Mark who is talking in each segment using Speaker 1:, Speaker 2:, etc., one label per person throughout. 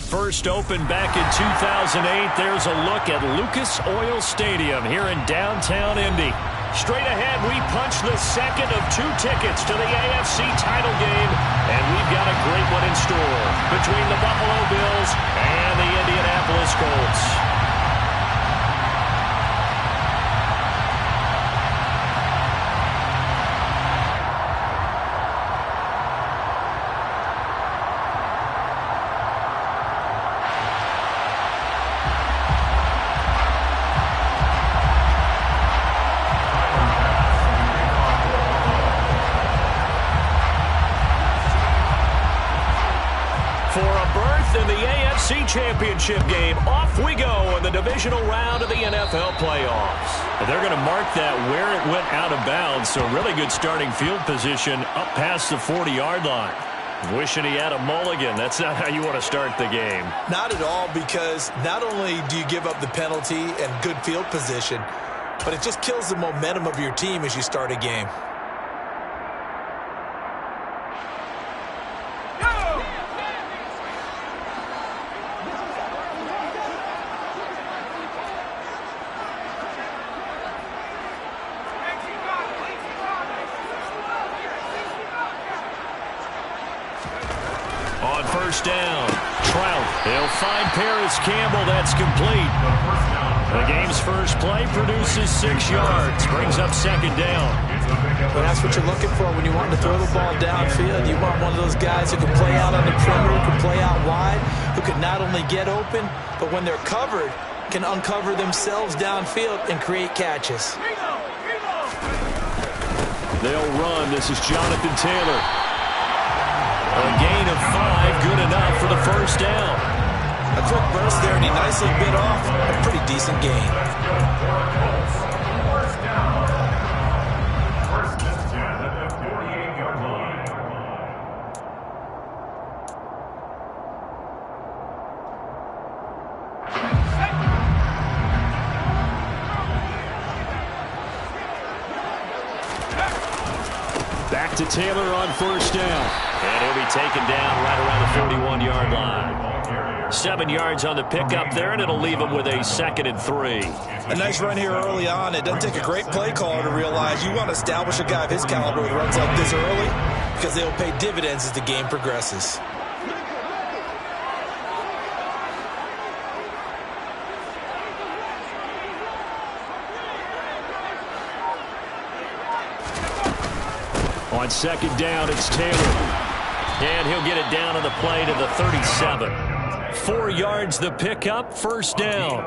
Speaker 1: First opened back in 2008. There's a look at Lucas Oil Stadium here in downtown Indy. Straight ahead, we punch the second of 2 tickets to the AFC title game, and we've got a great one in store between the Buffalo Bills and the Indianapolis Colts. In the AFC Championship game, off we go in the divisional round of the NFL playoffs. They're going to mark that where it went out of bounds, so really good starting field position up past the 40-yard line. Wishing he had a mulligan. That's not how you want to start the game.
Speaker 2: Not at all, because not only do you give up the penalty and good field position, but it just kills the momentum of your team as you start a game.
Speaker 1: On first down, Trout. He'll find Paris Campbell. That's complete. The game's first play produces 6 yards. Brings up second down.
Speaker 2: Well, that's what you're looking for when you want to throw the ball downfield. You want one of those guys who can play out on the perimeter, who can play out wide, who can not only get open, but when they're covered, can uncover themselves downfield and create catches.
Speaker 1: They'll run. This is Jonathan Taylor. A gain of 5, good enough for the first down.
Speaker 2: A quick burst there, and he nicely bit off a pretty decent gain.
Speaker 1: Back to Taylor on first down. And he'll be taken down right around the 41-yard line. 7 yards on the pickup there, and it'll leave him with a 2nd and 3.
Speaker 2: A nice run here early on. It doesn't take a great play caller to realize you want to establish a guy of his caliber with runs like this early, because they'll pay dividends as the game progresses.
Speaker 1: On second down, it's Taylor. And he'll get it down on the play to the 37. 4 yards the pickup, first down.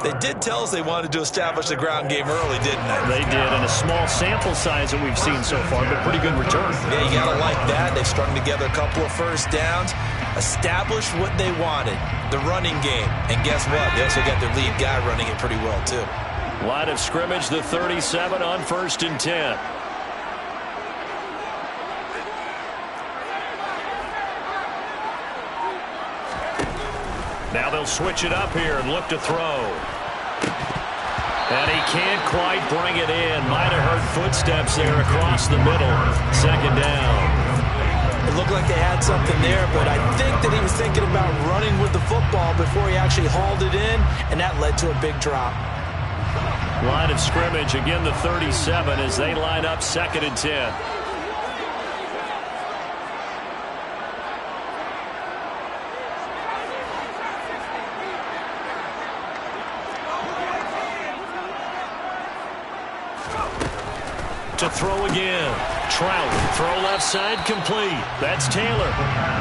Speaker 2: They did tell us they wanted to establish the ground game early, didn't they?
Speaker 1: They did, and a small sample size that we've seen so far, but pretty good return.
Speaker 2: Yeah, you got to like that. They've strung together a couple of first downs, established what they wanted, the running game. And guess what? They also got their lead guy running it pretty well, too.
Speaker 1: Line of scrimmage, the 37 on 1st and 10. Now they'll switch it up here and look to throw. And he can't quite bring it in. Might have heard footsteps there across the middle. Second down.
Speaker 2: It looked like they had something there, but I think that he was thinking about running with the football before he actually hauled it in, and that led to a big drop.
Speaker 1: Line of scrimmage, again the 37 as they line up 2nd and 10. To throw again. Trout, throw left side, complete. That's Taylor.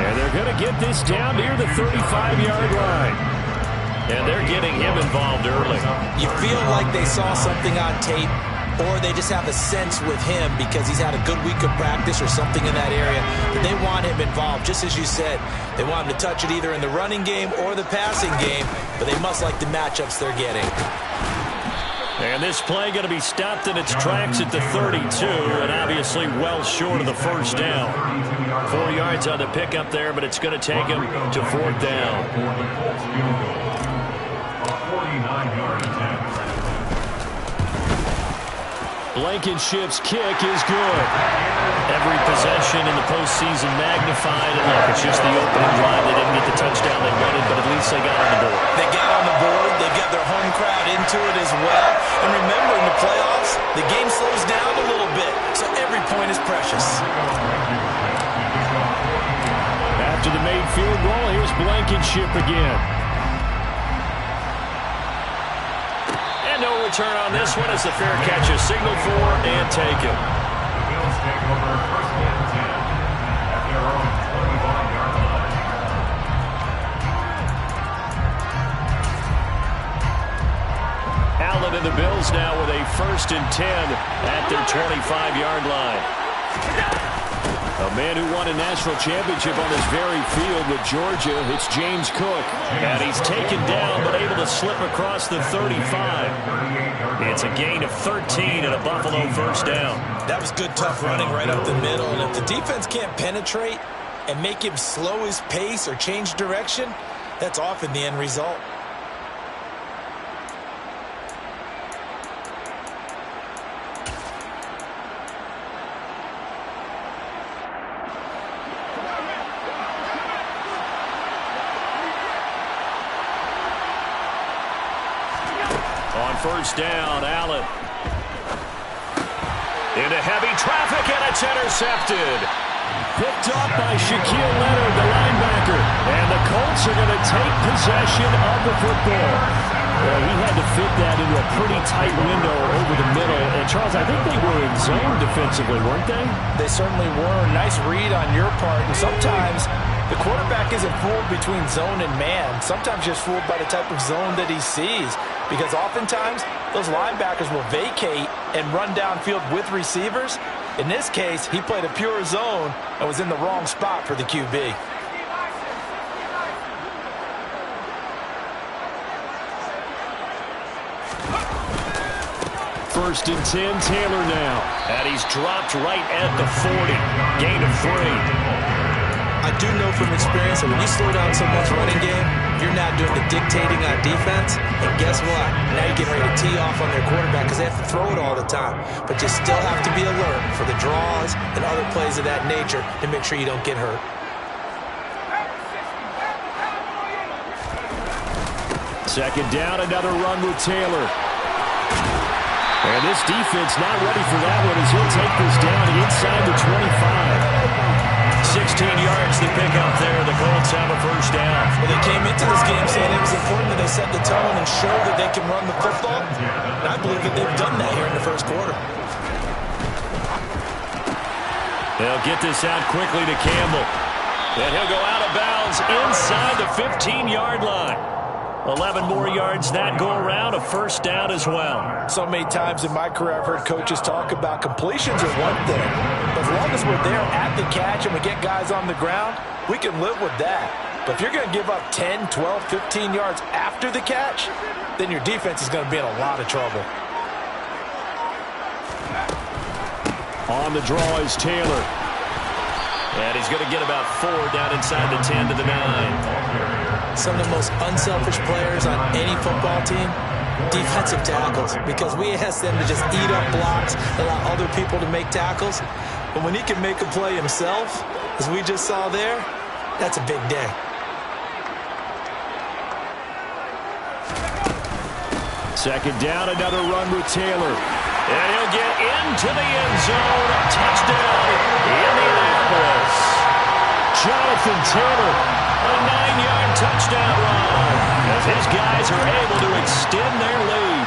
Speaker 1: And they're going to get this down near the 35-yard line. And they're getting him involved early.
Speaker 2: You feel like they saw something on tape, or they just have a sense with him because he's had a good week of practice or something in that area, that they want him involved. Just as you said, they want him to touch it either in the running game or the passing game, but they must like the matchups they're getting.
Speaker 1: And this play going to be stopped in its tracks at the 32, and obviously well short of the first down. 4 yards on the pickup there, but it's going to take him to 4th down. 49-yard attempt. Blankenship's kick is good. Every possession in the postseason magnified. And look, it's just the opening drive. They didn't get the touchdown they wanted, but at least they got on the board.
Speaker 2: They got on the board. They got their home crowd into it as well. And remember, in the playoffs, the game slows down a little bit, so every point is precious.
Speaker 1: After the made field goal, here's Blankenship again. And no return on this one as the fair catch is signaled for and taken.
Speaker 3: The Bills take over 1st and 10 at their own 21-yard line.
Speaker 1: Allen and the Bills now with a 1st and 10 at their 25-yard line. A man who won a national championship on this very field with Georgia, it's James Cook. And he's taken down but able to slip across the 35. It's a gain of 13 and a Buffalo 1st down.
Speaker 2: That was good, tough running right up the middle. And if the defense can't penetrate and make him slow his pace or change direction, that's often the end result.
Speaker 1: On 1st down, Allen. Into heavy traffic, and it's intercepted. Picked up by Shaquille Leonard, the linebacker. And the Colts are going to take possession of the football. Well, he had to fit that into a pretty tight window over the middle. And, Charles, I think they were in zone defensively, weren't they?
Speaker 2: They certainly were. Nice read on your part. And sometimes the quarterback isn't fooled between zone and man. Sometimes just fooled by the type of zone that he sees. Because oftentimes, those linebackers will vacate and run downfield with receivers. In this case, he played a pure zone and was in the wrong spot for the QB.
Speaker 1: 1st and 10, Taylor now. And he's dropped right at the 40. Gain of 3.
Speaker 2: I do know from experience that when you slow down someone's running game, you're not doing the dictating on defense. And guess what? Now you're getting ready to tee off on their quarterback because they have to throw it all the time. But you still have to be alert for the draws and other plays of that nature to make sure you don't get hurt.
Speaker 1: 2nd down, another run with Taylor. And this defense not ready for that one as he'll take this down inside the 25. 16 yards to pick up there. The Colts have a 1st down.
Speaker 2: Well, they came into this game saying it was important that they set the tone and show that they can run the football. And I believe that they've done that here in the 1st quarter.
Speaker 1: They'll get this out quickly to Campbell. And he'll go out of bounds inside the 15-yard line. 11 more yards that go around, a 1st down as well.
Speaker 2: So many times in my career I've heard coaches talk about completions are one thing. But as long as we're there at the catch and we get guys on the ground, we can live with that. But if you're going to give up 10, 12, 15 yards after the catch, then your defense is going to be in a lot of trouble.
Speaker 1: On the draw is Taylor. And he's going to get about 4 down inside the 10 to the 9.
Speaker 2: Some of the most unselfish players on any football team, defensive tackles, because we ask them to just eat up blocks, allow other people to make tackles. But when he can make a play himself, as we just saw there, that's a big day.
Speaker 1: Second down, another run with Taylor. And he'll get into the end zone. Touchdown, Indianapolis. Jonathan Taylor, a 9-yard touchdown run as his guys are able to extend their lead.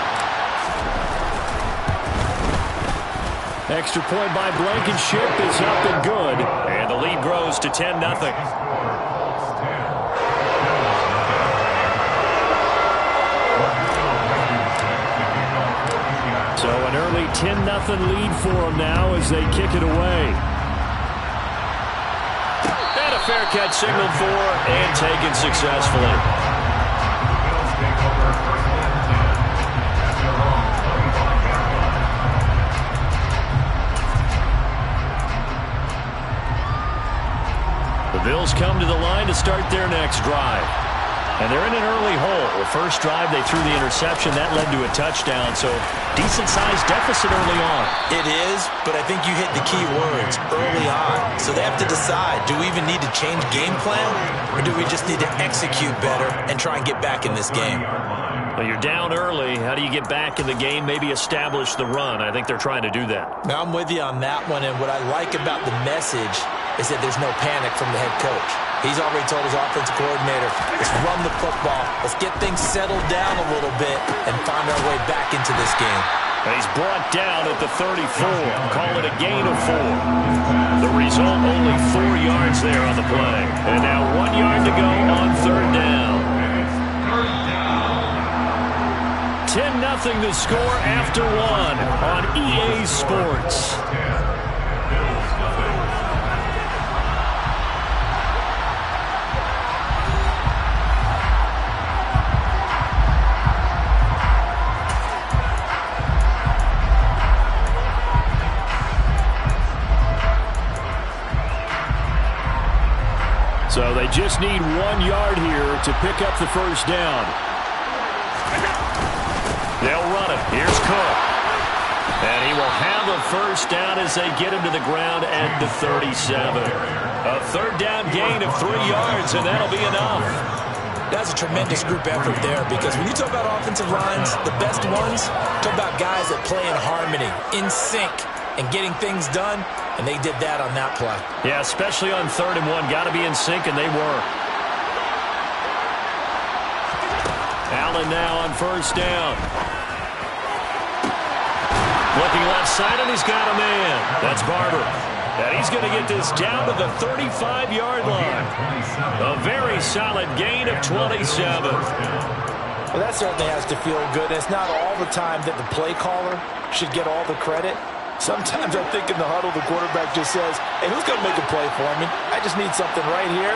Speaker 1: Extra point by Blankenship is up and good. And the lead grows to 10-0. So an early 10-0 lead for them now as they kick it away. And a fair catch signaled for and taken successfully. The Bills come to the line to start their next drive. And they're in an early hole. The first drive, they threw the interception. That led to a touchdown, so decent-sized deficit early on.
Speaker 2: It is, but I think you hit the key words, early on. So they have to decide, do we even need to change game plan, or do we just need to execute better and try and get back in this game?
Speaker 1: Well, you're down early. How do you get back in the game, maybe establish the run? I think they're trying to do that.
Speaker 2: Now, I'm with you on that one, and what I like about the message is that there's no panic from the head coach. He's already told his offensive coordinator, let's run the football, let's get things settled down a little bit and find our way back into this game.
Speaker 1: And he's brought down at the 34. Call it a gain of 4. The result, only 4 yards there on the play. And now 1 yard to go on third down. 10-0 the score after 1 on EA Sports. So they just need 1 yard here to pick up the first down. They'll run it. Here's Cook. And he will have a first down as they get him to the ground at the 37. A third down gain of 3 yards, and that'll be enough.
Speaker 2: That's a tremendous group effort there, because when you talk about offensive lines, the best ones, talk about guys that play in harmony, in sync, and getting things done, and they did that on that play.
Speaker 1: Yeah, especially on 3rd and 1. Got to be in sync, and they were. Allen now on first down. Looking left side, and he's got a man. That's Barber. And he's going to get this down to the 35-yard line. A very solid gain of 27.
Speaker 2: Well, that certainly has to feel good. It's not all the time that the play caller should get all the credit. Sometimes I think in the huddle, the quarterback just says, hey, who's going to make a play for me? I just need something right here.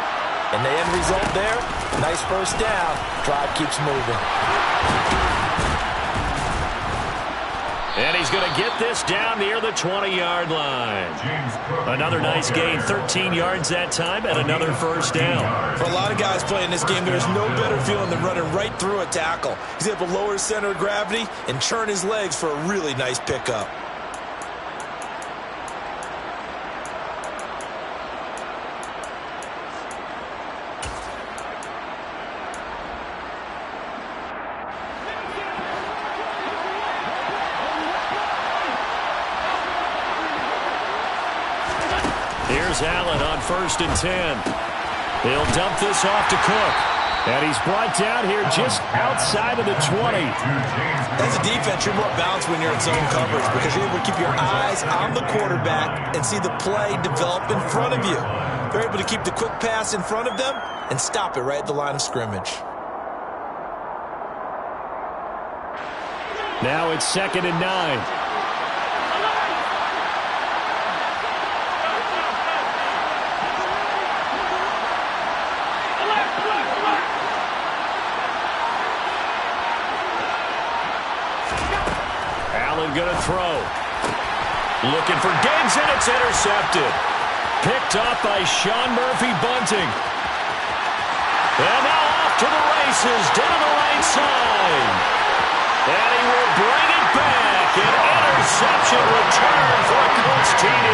Speaker 2: And the end result there, nice first down. Drive keeps moving.
Speaker 1: And he's going to get this down near the 20-yard line. Another nice gain, 13 yards that time, and another first down.
Speaker 2: For a lot of guys playing this game, there's no better feeling than running right through a tackle. He's able to lower his center of gravity and churn his legs for a really nice pickup.
Speaker 1: Here's Allen on 1st and 10. He'll dump this off to Cook. And he's brought down here just outside of the 20.
Speaker 2: As a defense, you're more balanced when you're in zone coverage because you're able to keep your eyes on the quarterback and see the play develop in front of you. They're able to keep the quick pass in front of them and stop it right at the line of scrimmage.
Speaker 1: Now it's 2nd and 9. Going to throw. Looking for Diggs, and it's intercepted. Picked up by Sean Murphy-Bunting. And now off to the races, down the right side. And he will bring it back. An interception return for Coach TD.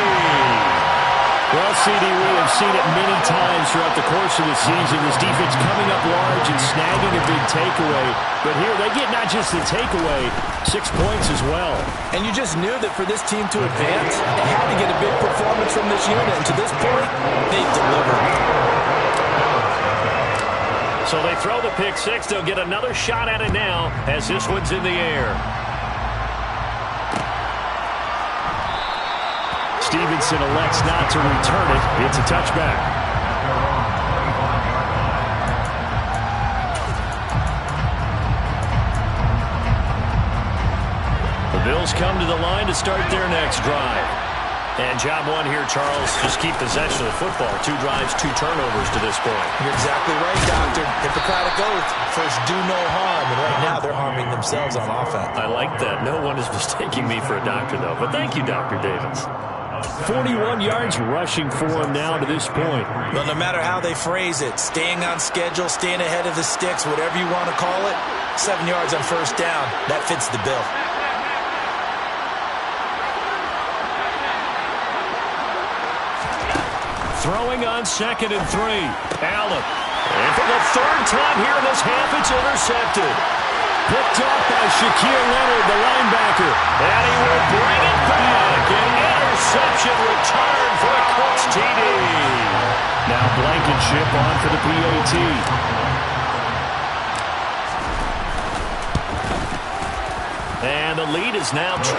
Speaker 1: Well, CD, we have seen it many times throughout the course of the season. This defense coming up large and snagging a big takeaway. But here they get not just the takeaway, 6 points as well.
Speaker 2: And you just knew that for this team to advance, they had to get a big performance from this unit. And to this point, they've delivered.
Speaker 1: So they throw the pick six. They'll get another shot at it now as this one's in the air. Stevenson elects not to return it. It's a touchback. The Bills come to the line to start their next drive. And job one here, Charles, just keep possession of the football. 2 drives, 2 turnovers to this point.
Speaker 2: You're exactly right, Doctor. Hippocratic oath. First, do no harm. And right now, they're harming themselves on offense.
Speaker 1: I like that. No one is mistaking me for a doctor, though. But thank you, Dr. Davis. 41 yards rushing for him now to this point.
Speaker 2: Well, no matter how they phrase it, staying on schedule, staying ahead of the sticks, whatever you want to call it, 7 yards on first down, that fits the bill.
Speaker 1: Throwing on 2nd and 3. Allen. And for the third time here in this half, it's intercepted. Picked off by Shaquille Leonard, the linebacker. And he will bring it back. An interception return for a Colts TD. Now Blankenship on for the PAT. And the lead is now 24.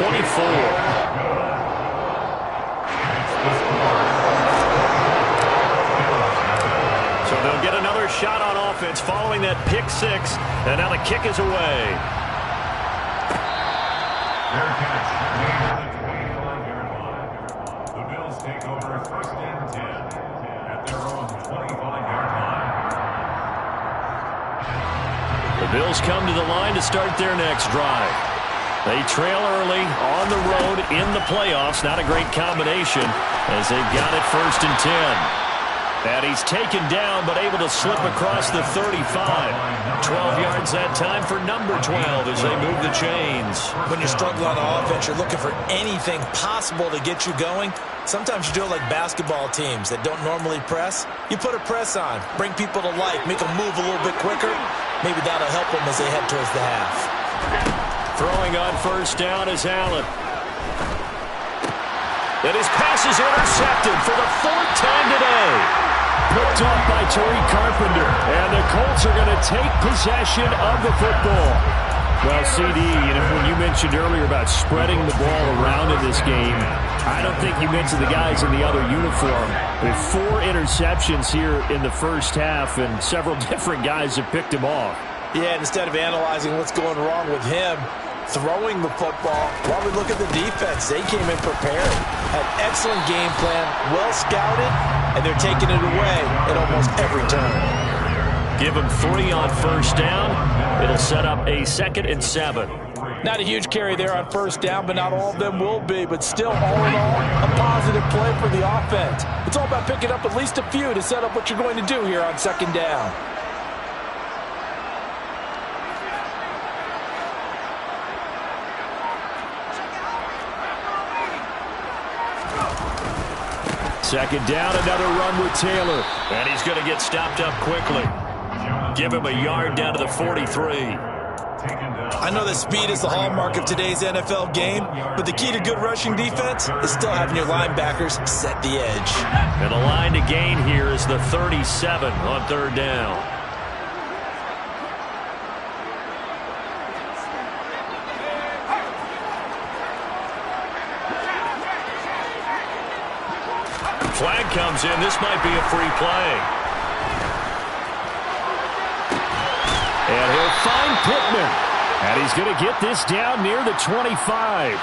Speaker 1: So they'll get another shot on offense following that pick six. And now the kick is away.
Speaker 3: Fair catch. Made on the 25-yard line. The Bills take over 1st and 10 at their own 25-yard line.
Speaker 1: The Bills come to the line to start their next drive. They trail early on the road in the playoffs. Not a great combination as they've got it 1st and 10. And he's taken down, but able to slip across the 35. 12 yards that time for number 12 as they move the chains.
Speaker 2: When you're struggling on offense, you're looking for anything possible to get you going. Sometimes you do it like basketball teams that don't normally press. You put a press on, bring people to life, make them move a little bit quicker. Maybe that'll help them as they head towards the half.
Speaker 1: Throwing on 1st down is Allen. And his pass is intercepted for the 4th time today. Picked off by Tariq Carpenter. And the Colts are going to take possession of the football. Well, CD, when you mentioned earlier about spreading the ball around in this game, I don't think you mentioned the guys in the other uniform. With 4 interceptions here in the first half, and several different guys have picked him off.
Speaker 2: Yeah, instead of analyzing what's going wrong with him, throwing the football, while we look at the defense, they came in prepared. Had excellent game plan, well scouted, and they're taking it away at almost every turn.
Speaker 1: Give them 3 on 1st down. It'll set up a 2nd and 7.
Speaker 2: Not a huge carry there on 1st down, but not all of them will be. But still, all in all, a positive play for the offense. It's all about picking up at least a few to set up what you're going to do here on 2nd down.
Speaker 1: Second down, another run with Taylor. And he's going to get stopped up quickly. Give him a yard down to the 43.
Speaker 2: I know that speed is the hallmark of today's NFL game, but the key to good rushing defense is still having your linebackers set the edge.
Speaker 1: And the line to gain here is the 37 on 3rd down. Flag comes in. This might be a free play. And he'll find Pittman. And he's going to get this down near the 25.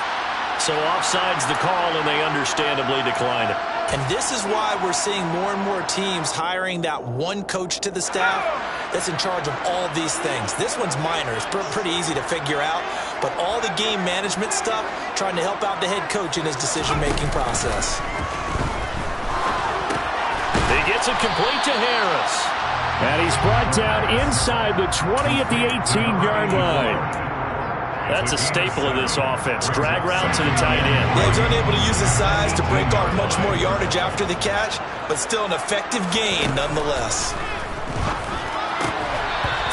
Speaker 1: So offside's the call, and they understandably decline it.
Speaker 2: And this is why we're seeing more and more teams hiring that one coach to the staff that's in charge of all these things. This one's minor. It's pretty easy to figure out. But all the game management stuff, trying to help out the head coach in his decision-making process.
Speaker 1: He gets it complete to Harris. And he's brought down inside the 20 at the 18-yard line. That's a staple of this offense. Drag route to the tight end.
Speaker 2: Yeah, he's unable to use his size to break off much more yardage after the catch, but still an effective gain nonetheless.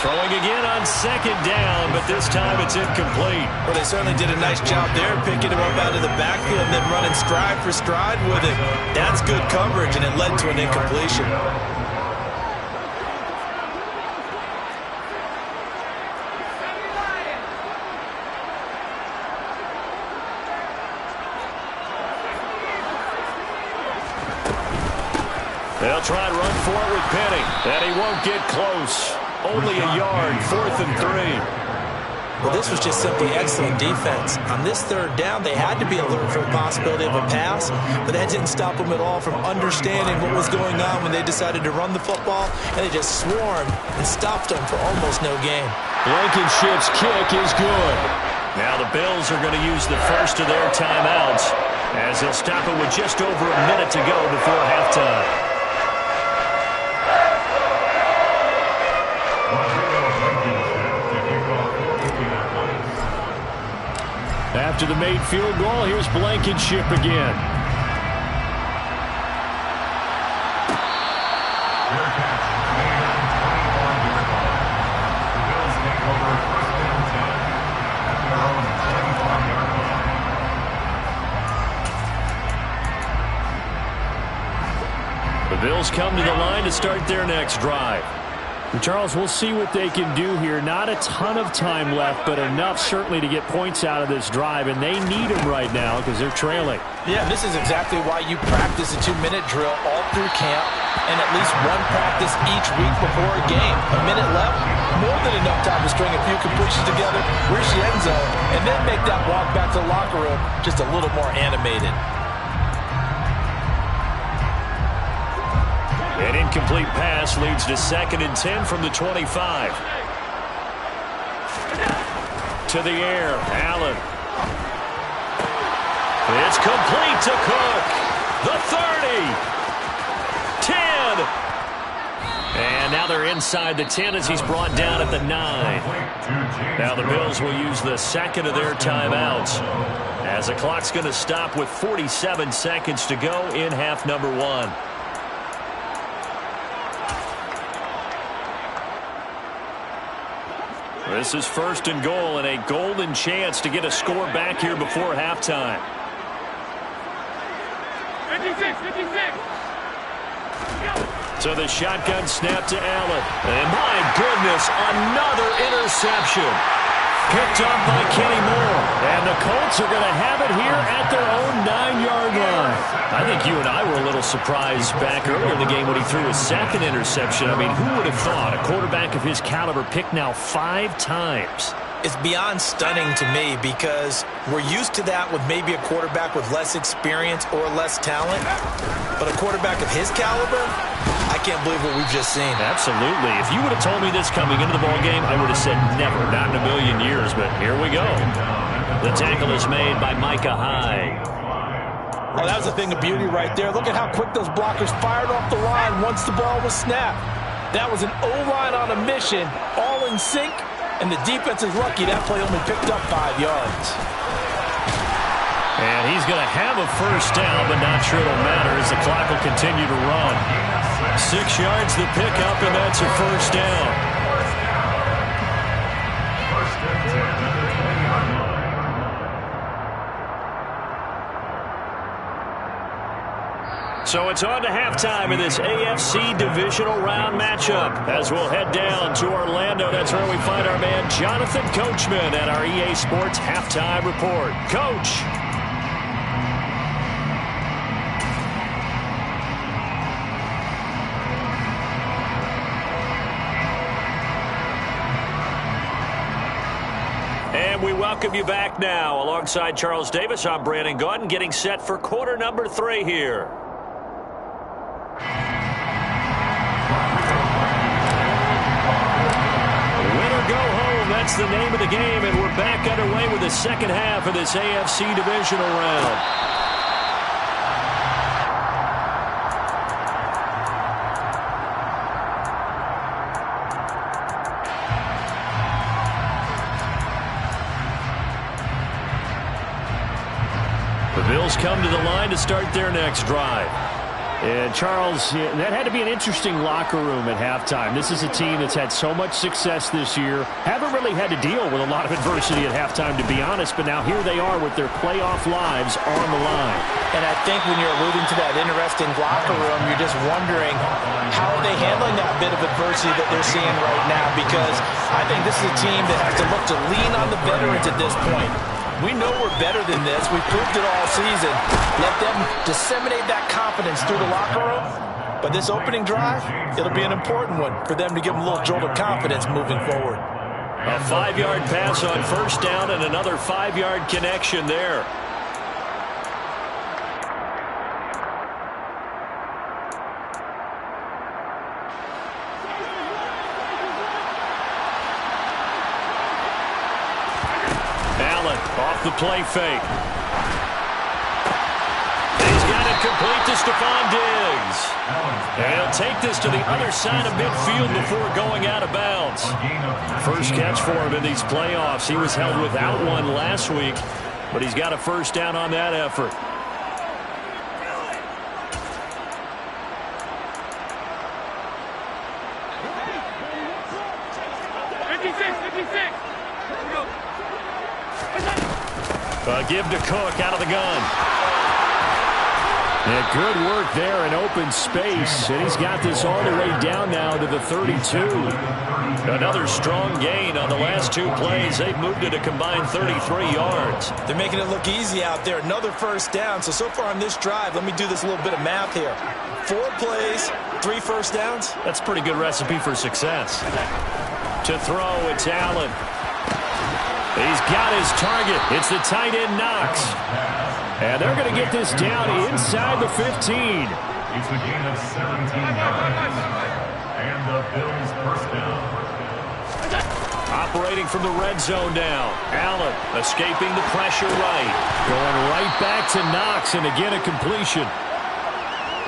Speaker 1: Throwing again on 2nd down, but this time it's incomplete.
Speaker 2: Well, they certainly did a nice job there, picking him up out of the backfield and then running stride for stride with it. That's good coverage, and it led to an incompletion.
Speaker 1: They'll try and run for it with Penny, and he won't get close. Only a yard, 4th and 3.
Speaker 2: Well, this was just simply excellent defense. On this 3rd down, they had to be alert for the possibility of a pass, but that didn't stop them at all from understanding what was going on when they decided to run the football, and they just swarmed and stopped them for almost no gain.
Speaker 1: Blankenship's kick is good. Now the Bills are going to use the first of their timeouts as they'll stop it with just over a minute to go before halftime. After the made field goal, here's Blankenship again. The Bills come to the line to start their next drive. Charles, we'll see what they can do here. Not a ton of time left, but enough certainly to get points out of this drive, and they need them right now because they're trailing.
Speaker 2: Yeah, this is exactly why you practice a 2-minute drill all through camp and at least one practice each week before a game. A minute left, more than enough time to string a few completions together, reach the end zone, and then make that walk back to the locker room just a little more animated.
Speaker 1: An incomplete pass leads to 2nd and 10 from the 25. To the air, Allen. It's complete to Cook. The 30. 10. And now they're inside the 10 as he's brought down at the 9. Now the Bills will use the second of their timeouts as the clock's going to stop with 47 seconds to go in half number 1. This is 1st and goal and a golden chance to get a score back here before halftime.
Speaker 4: 56.
Speaker 1: So the shotgun snap to Allen. And my goodness, another interception. Picked up by Kenny Moore. And the Colts are going to have it here at their own 9-yard line. I think you and I were a little surprised back earlier in the game when he threw his 2nd interception. I mean, who would have thought a quarterback of his caliber picked now 5 times?
Speaker 2: It's beyond stunning to me because we're used to that with maybe a quarterback with less experience or less talent. But a quarterback of his caliber, I can't believe what we've just seen.
Speaker 1: Absolutely. If you would have told me this coming into the ballgame, I would have said never, not in a million years. But here we go. The tackle is made by Micah Hyde.
Speaker 2: Oh, that was a thing of beauty right there. Look at how quick those blockers fired off the line once the ball was snapped. That was an O-line on a mission, all in sync. And the defense is lucky that play only picked up 5 yards.
Speaker 1: And he's going to have a first down, but not sure it'll matter as the clock will continue to run. 6 yards the pickup, and that's a first down. So it's on to halftime in this AFC divisional round matchup as we'll head down to Orlando. That's where we find our man Jonathan Coachman at our EA Sports Halftime Report. Coach. And we welcome you back now. Alongside Charles Davis, I'm Brandon Gaudin, getting set for quarter number 3 here. Go home, that's the name of the game, and we're back underway with the second half of this AFC divisional round. The Bills come to the line to start their next drive. And, Charles, that had to be an interesting locker room at halftime. This is a team that's had so much success this year. Haven't really had to deal with a lot of adversity at halftime, to be honest. But now here they are with their playoff lives on the line.
Speaker 2: And I think when you're alluding to that interesting locker room, you're just wondering how are they handling that bit of adversity that they're seeing right now. Because I think this is a team that has to look to lean on the veterans at this point. We know we're better than this. We've proved it all season. Let them disseminate that confidence through the locker room. But this opening drive, it'll be an important one for them to give them a little jolt of confidence moving forward.
Speaker 1: A 5-yard pass on first down and another 5-yard connection there. the play fake. He's got it complete to Stephon Diggs. And he'll take this to the other side of midfield before going out of bounds. First catch for him in these playoffs. He was held without one last week, but he's got a first down on that effort. Give to Cook out of the gun. Yeah, good work there in open space. And he's got this all the way down now to the 32. Another strong gain on the last two plays. They've moved it a combined 33 yards.
Speaker 2: They're making it look easy out there. Another first down. So far on this drive, let me do this little bit of math here. 4 plays, 3 first downs.
Speaker 1: That's a pretty good recipe for success. To throw, it's Allen. He's got his target. It's the tight end Knox. And they're going to get this down inside the 15.
Speaker 3: It's a gain of 17 yards. And the Bills first down.
Speaker 1: Operating from the red zone now. Allen escaping the pressure right. Going right back to Knox, and again a completion.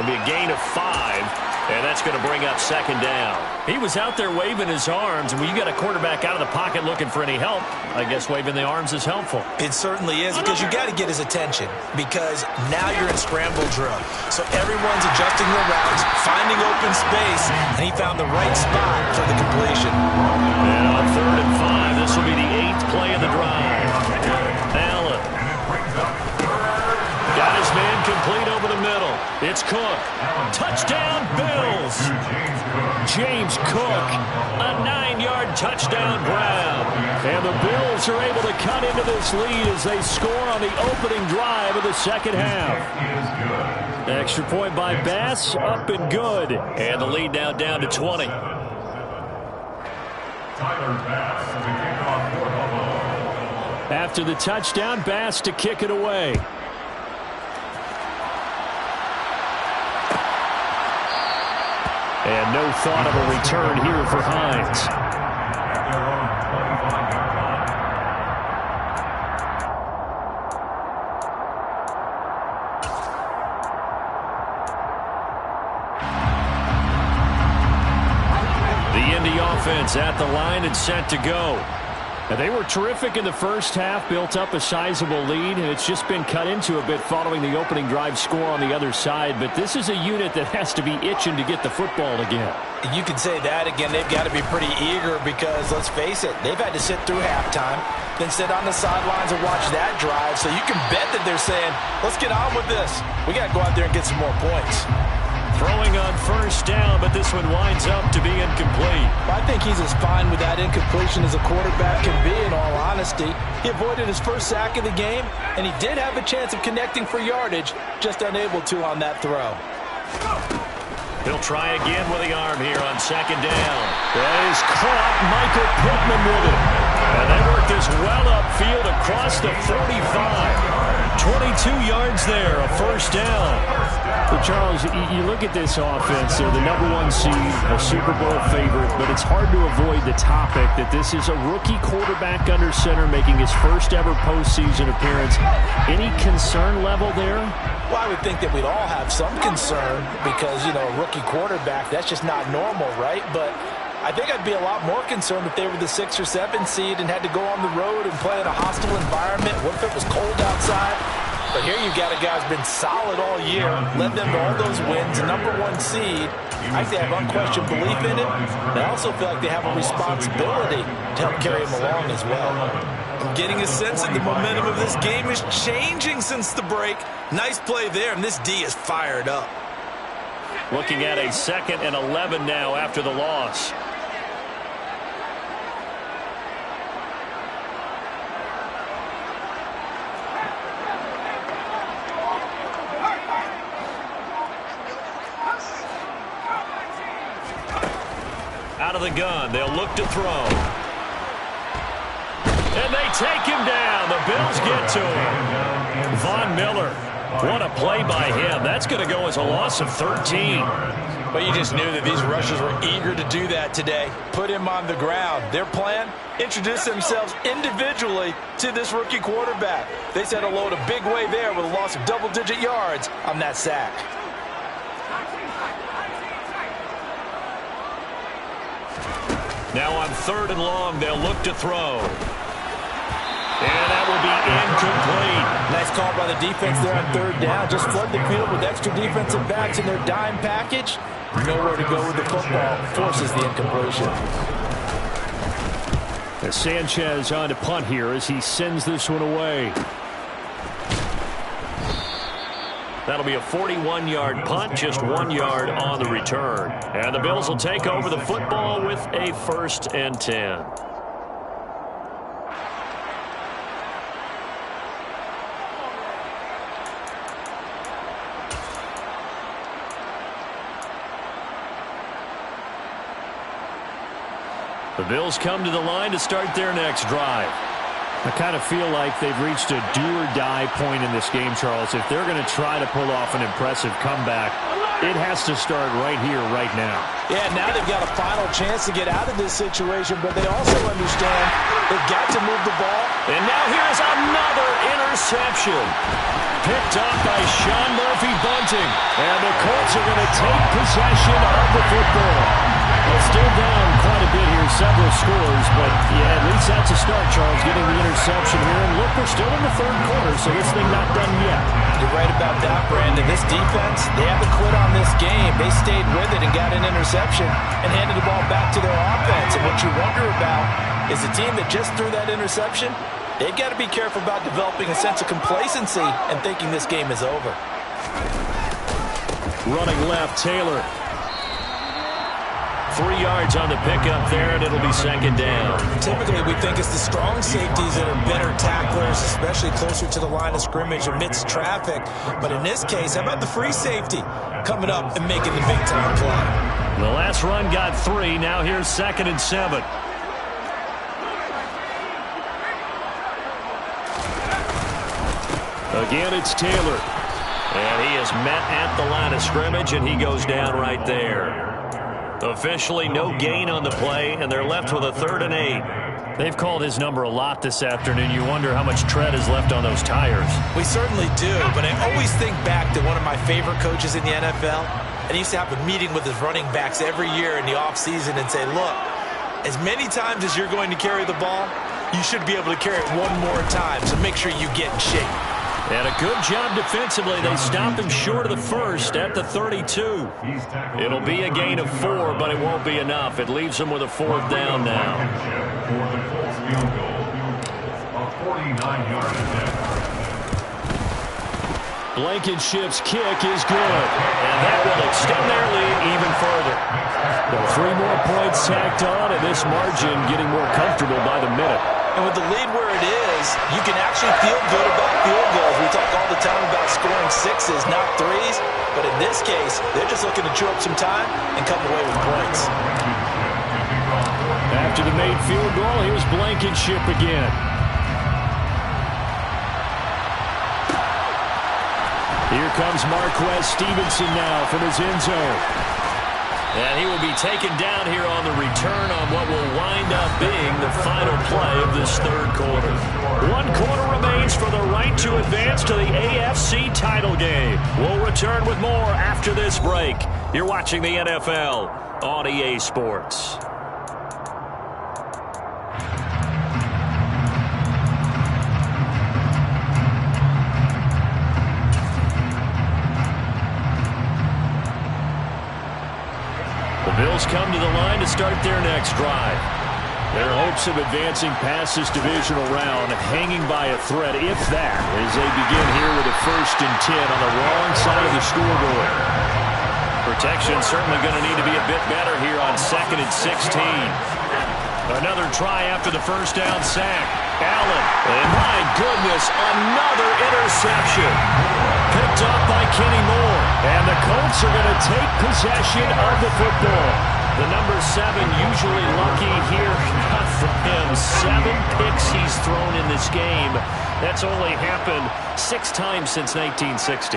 Speaker 1: It'll be a gain of 5. And that's going to bring up second down. He was out there waving his arms, and when you got a quarterback out of the pocket looking for any help, I guess waving the arms is helpful.
Speaker 2: It certainly is, because you got to get his attention, because now you're in scramble drill. So everyone's adjusting their routes, finding open space, and he found the right spot for the completion.
Speaker 1: And on 3rd and 5, this will be the 8th play of the drive. Allen got his man complete over the middle. It's Cook. Touchdown, Bills. James Cook, a 9-yard touchdown grab. And the Bills are able to cut into this lead as they score on the opening drive of the second half. Extra point by Bass, up and good. And the lead now down to 20.
Speaker 3: Tyler Bass to kick off for Buffalo.
Speaker 1: After the touchdown, Bass to kick it away. And no thought of a return here for Hines.
Speaker 3: At their own 25-yard line.
Speaker 1: The Indy offense at the line and set to go. And they were terrific in the first half, built up a sizable lead, and it's just been cut into a bit following the opening drive score on the other side. But this is a unit that has to be itching to get the football again.
Speaker 2: You can say that again. They've got to be pretty eager because, let's face it, they've had to sit through halftime, then sit on the sidelines and watch that drive. So you can bet that they're saying, let's get on with this. We got to go out there and get some more points.
Speaker 1: Throwing on first down, but this one winds up to be incomplete.
Speaker 2: I think he's as fine with that incompletion as a quarterback can be, in all honesty. He avoided his first sack of the game, and he did have a chance of connecting for yardage, just unable to on that throw.
Speaker 1: He'll try again with the arm here on second down. That is caught. Michael Pittman with it. And they work this well upfield across the 45. 22 yards there, a first down. Well, Charles, you look at this offense, they're the #1 seed, a Super Bowl favorite, but it's hard to avoid the topic that this is a rookie quarterback under center making his first ever postseason appearance. Any concern level there?
Speaker 2: Well, I would think that we'd all have some concern because, a rookie quarterback, that's just not normal, right? But I think I'd be a lot more concerned if they were the 6 or 7 seed and had to go on the road and play in a hostile environment. What if it was cold outside? But here you've got a guy who's been solid all year, led them to all those wins, #1 seed. I think they have unquestioned belief in him. They also feel like they have a responsibility to help carry him along as well. I'm getting a sense that the momentum of this game is changing since the break. Nice play there, and this D is fired up.
Speaker 1: Looking at a 2nd and 11 now after the loss. Out of the gun, they'll look to throw. And they take him down. The Bills get to him. Von Miller. What a play by him. That's going to go as a loss of 13.
Speaker 2: But you just knew that these rushers were eager to do that today. Put him on the ground. Their plan? Introduce themselves individually to this rookie quarterback. They said hello in a big way there with a loss of double-digit yards on that sack.
Speaker 1: Now on 3rd and long, they'll look to throw. And that will be incomplete.
Speaker 2: Nice call by the defense there on 3rd down. Just flood the field with extra defensive backs in their dime package. Nowhere to go with the football. Forces the incompletion.
Speaker 1: As Sanchez on to punt here as he sends this one away. That'll be a 41-yard punt, just 1 yard on the return. And the Bills will take over the football with a 1st and 10. The Bills come to the line to start their next drive. I kind of feel like they've reached a do-or-die point in this game, Charles. If they're going to try to pull off an impressive comeback, it has to start right here, right now.
Speaker 2: Yeah, now they've got a final chance to get out of this situation, but they also understand they've got to move the ball.
Speaker 1: And now here's another interception. Picked up by Sean Murphy-Bunting. And the Colts are going to take possession of the football. They're still down quite a bit here, several scores, but yeah, at least that's a start, Charles, getting the interception here. And look, we're still in the 3rd quarter, so this thing not done yet.
Speaker 2: You're right about that, Brandon. This defense, they haven't quit on this game. They stayed with it and got an interception and handed the ball back to their offense. And what you wonder about is the team that just threw that interception, they've got to be careful about developing a sense of complacency and thinking this game is over.
Speaker 1: Running left, Taylor. 3 yards on the pickup there, and it'll be 2nd down.
Speaker 2: Typically, we think it's the strong safeties that are better tacklers, especially closer to the line of scrimmage amidst traffic. But in this case, how about the free safety coming up and making the big-time play?
Speaker 1: The last run got 3. Now here's 2nd and 7. Again, it's Taylor. And he is met at the line of scrimmage, and he goes down right there. Officially no gain on the play, and they're left with a 3rd and 8. They've called his number a lot this afternoon. You wonder how much tread is left on those tires.
Speaker 2: We certainly do, but I always think back to one of my favorite coaches in the NFL. And he used to have a meeting with his running backs every year in the offseason and say, look, as many times as you're going to carry the ball, you should be able to carry it one more time, so make sure you get in shape.
Speaker 1: And a good job defensively. They stop him short of the 1st at the 32. It'll be a gain of 4, but it won't be enough. It leaves them with a 4th down now.
Speaker 3: For the Colts field goal, a 49-yard attempt.
Speaker 1: Blankenship's kick is good. And that will extend their lead even further. Well, 3 more points tacked on, and this margin getting more comfortable by the minute.
Speaker 2: And with the lead where it is, you can actually feel good about field goals. We talk all the time about scoring 6s, not 3s. But in this case, they're just looking to chew up some time and come away with points.
Speaker 1: After the made field goal, here's Blankenship again. Here comes Marquez Stevenson now from his end zone. And he will be taken down here on the return on what will wind up being the final play of this 3rd quarter. 1 quarter remains for the right to advance to the AFC title game. We'll return with more after this break. You're watching the NFL on EA Sports. Bills come to the line to start their next drive. Their hopes of advancing past this divisional round hanging by a thread, if that, as they begin here with a 1st and 10 on the wrong side of the scoreboard. Protection certainly going to need to be a bit better here on 2nd and 16. Another try after the 1st down sack. Allen, and my goodness, another interception. Picked up by Kenny Moore. And the Colts are going to take possession of the football. The number 7 usually lucky here. Not for him. 7 picks he's thrown in this game. That's only happened 6 times since 1960.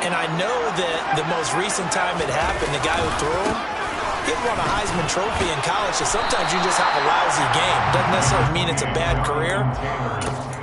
Speaker 2: And I know that the most recent time it happened, the guy who threw him, he had won a Heisman Trophy in college, so sometimes you just have a lousy game. Doesn't necessarily mean it's a bad career.